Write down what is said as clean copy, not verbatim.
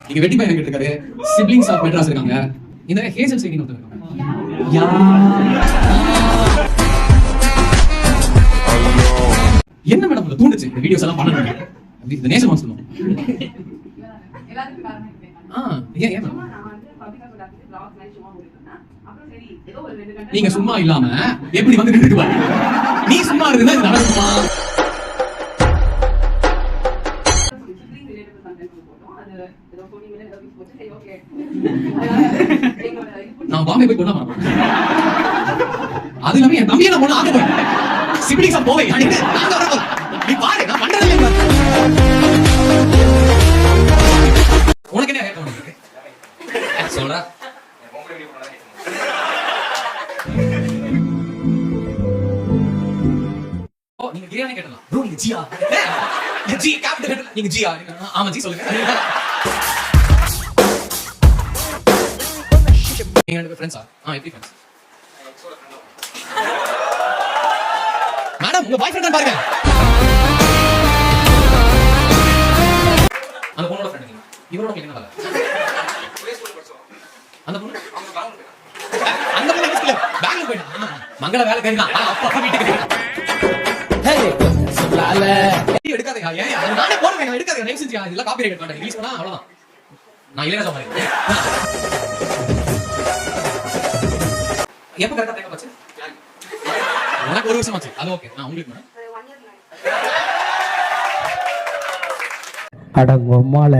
நீங்க வெட்டி பையன் கிட்ட இருக்காரு, சிப்லிங்ஸ் ஆஃப் மெட்ராஸ் இருக்காங்க. இந்த ஹேசல் சேகின் ஒருத்தர் இருக்காங்க. என்ன மேடம் உங்களை தூண்டுச்சு இந்த வீடியோஸ் எல்லாம் பண்ணணும்? இந்த நேசம் வந்து சொல்லுங்க. ஏன் மேடம் நீங்க சும்மா இல்லாம எப்படி வந்து நின்றுட்டு பாருங்க. நீ சும்மா இருந்தா இது நடக்குமா? நான் பாம்பே போய் கொண்டாமா அது இல்லாம என் தம்பியை நான் பொண்ணு ஆக போறேன். சிபிலிங்ஸா போவேன் நீ பாரு நான் பண்றதே இல்லை. உனக்கு என்ன கேட்க உனக்கு சொல்ற நீங்க கிரியானே கேட்டலாம் ப்ரோ. நீங்க ஜியா ஜி கேபிட்டல் நீங்க ஜியா? ஆமா ஜி சொல்லுங்க. நீங்க ரெண்டு ஃப்ரெண்ட்ஸா? எப்படி ஃப்ரெண்ட்ஸ்? மேடம் உங்க பாய் ஃப்ரெண்ட் பாருங்க. அந்த பொண்ணோட ஃப்ரெண்ட் நீங்க. இவரோட உங்களுக்கு என்ன வேலை? அந்த பொண்ணு அந்த பொண்ணு ஸ்கூல்ல பேங்க்ல போயிட்டா. மங்கள வேலை கறிதான். அப்பா வீட்டுக்கு எடுக்காதீங்க. ஏன் நானே போடுவேன். எடுக்காதீங்க. நெக்ஸ்ட் செஞ்சு இதெல்லாம் காப்பிரைட் பண்ண ரிலீஸ் பண்ணா அவ்வளவுதான். நான் இளையராஜா மாதிரி. எப்ப கரெக்டா தேக்க போச்சு? எனக்கு ஒரு வருஷம் ஆச்சு. அது ஓகே. நான் உங்களுக்கு மேடம் அடங்கம்மால